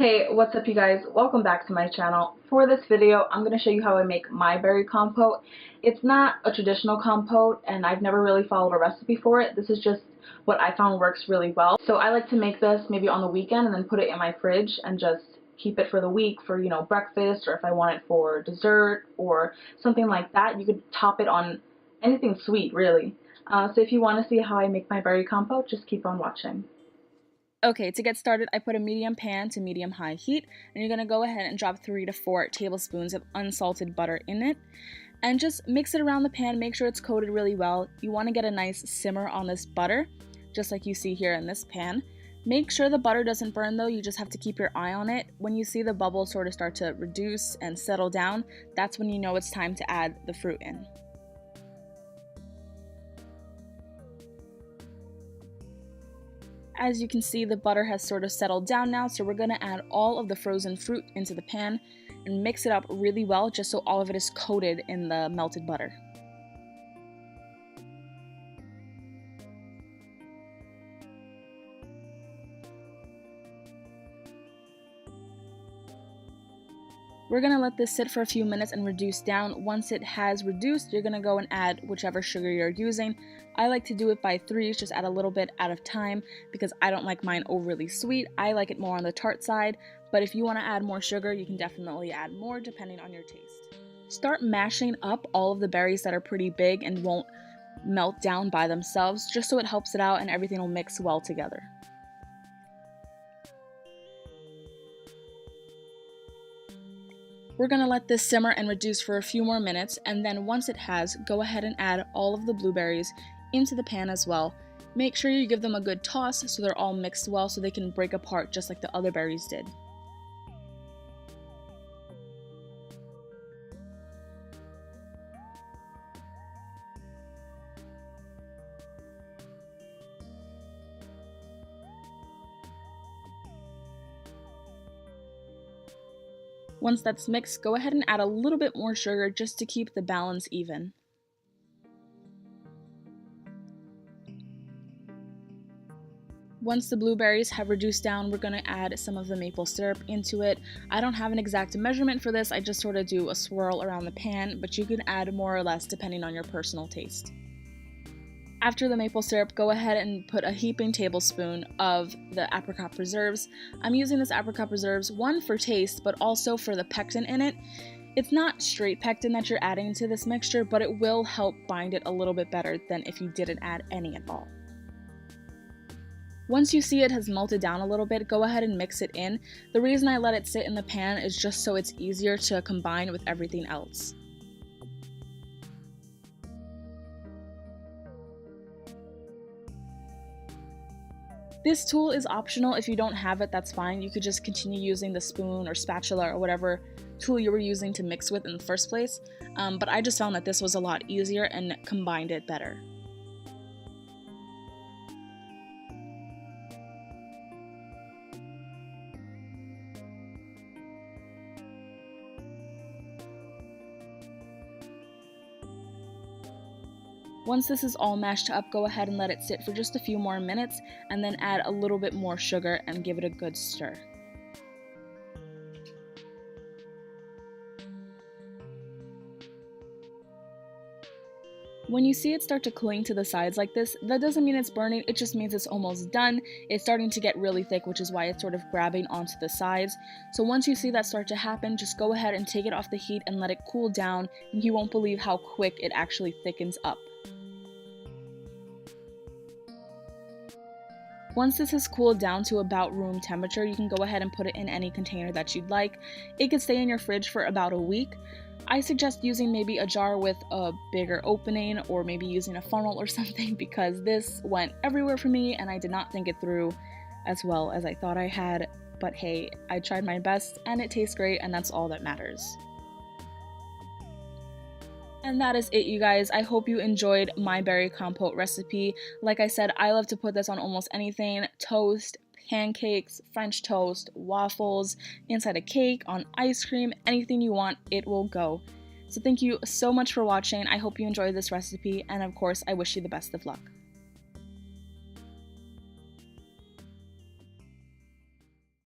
Hey, what's up you guys? Welcome back to my channel. For this video, I'm going to show you how I make my berry compote. It's not a traditional compote and I've never really followed a recipe for it. This is just what I found works really well. So I like to make this maybe on the weekend and then put it in my fridge and just keep it for the week for, breakfast, or if I want it for dessert or something like that. You could top it on anything sweet, really. So if you want to see how I make my berry compote, just keep on watching. Okay, to get started, I put a medium pan to medium-high heat, and you're going to go ahead and drop 3 to 4 tablespoons of unsalted butter in it, and just mix it around the pan. Make sure it's coated really well. You want to get a nice simmer on this butter, just like you see here in this pan. Make sure the butter doesn't burn though, you just have to keep your eye on it. When you see the bubbles sort of start to reduce and settle down, that's when you know it's time to add the fruit in. As you can see, the butter has sort of settled down now, so we're going to add all of the frozen fruit into the pan and mix it up really well just so all of it is coated in the melted butter. We're going to let this sit for a few minutes and reduce down. Once it has reduced, you're going to go and add whichever sugar you're using. I like to do it by threes, just add a little bit at a time because I don't like mine overly sweet. I like it more on the tart side, but if you want to add more sugar, you can definitely add more depending on your taste. Start mashing up all of the berries that are pretty big and won't melt down by themselves, just so it helps it out and everything will mix well together. We're going to let this simmer and reduce for a few more minutes, and then once it has, go ahead and add all of the blueberries into the pan as well. Make sure you give them a good toss so they're all mixed well so they can break apart just like the other berries did. Once that's mixed, go ahead and add a little bit more sugar just to keep the balance even. Once the blueberries have reduced down, we're going to add some of the maple syrup into it. I don't have an exact measurement for this, I just sort of do a swirl around the pan, but you can add more or less depending on your personal taste. After the maple syrup, go ahead and put a heaping tablespoon of the apricot preserves. I'm using this apricot preserves, one for taste, but also for the pectin in it. It's not straight pectin that you're adding to this mixture, but it will help bind it a little bit better than if you didn't add any at all. Once you see it has melted down a little bit, go ahead and mix it in. The reason I let it sit in the pan is just so it's easier to combine with everything else. This tool is optional. If you don't have it, that's fine. You could just continue using the spoon or spatula or whatever tool you were using to mix with in the first place. But I just found that this was a lot easier and combined it better. Once this is all mashed up, go ahead and let it sit for just a few more minutes and then add a little bit more sugar and give it a good stir. When you see it start to cling to the sides like this, that doesn't mean it's burning, it just means it's almost done. It's starting to get really thick, which is why it's sort of grabbing onto the sides. So once you see that start to happen, just go ahead and take it off the heat and let it cool down, and you won't believe how quick it actually thickens up. Once this has cooled down to about room temperature, you can go ahead and put it in any container that you'd like. It could stay in your fridge for about a week. I suggest using maybe a jar with a bigger opening or maybe using a funnel or something because this went everywhere for me and I did not think it through as well as I thought I had. But hey, I tried my best and it tastes great and that's all that matters. And that is it, you guys. I hope you enjoyed my berry compote recipe. Like I said, I love to put this on almost anything: toast, pancakes, French toast, waffles, inside a cake, on ice cream, anything you want, it will go. So thank you so much for watching. I hope you enjoyed this recipe, and of course, I wish you the best of luck.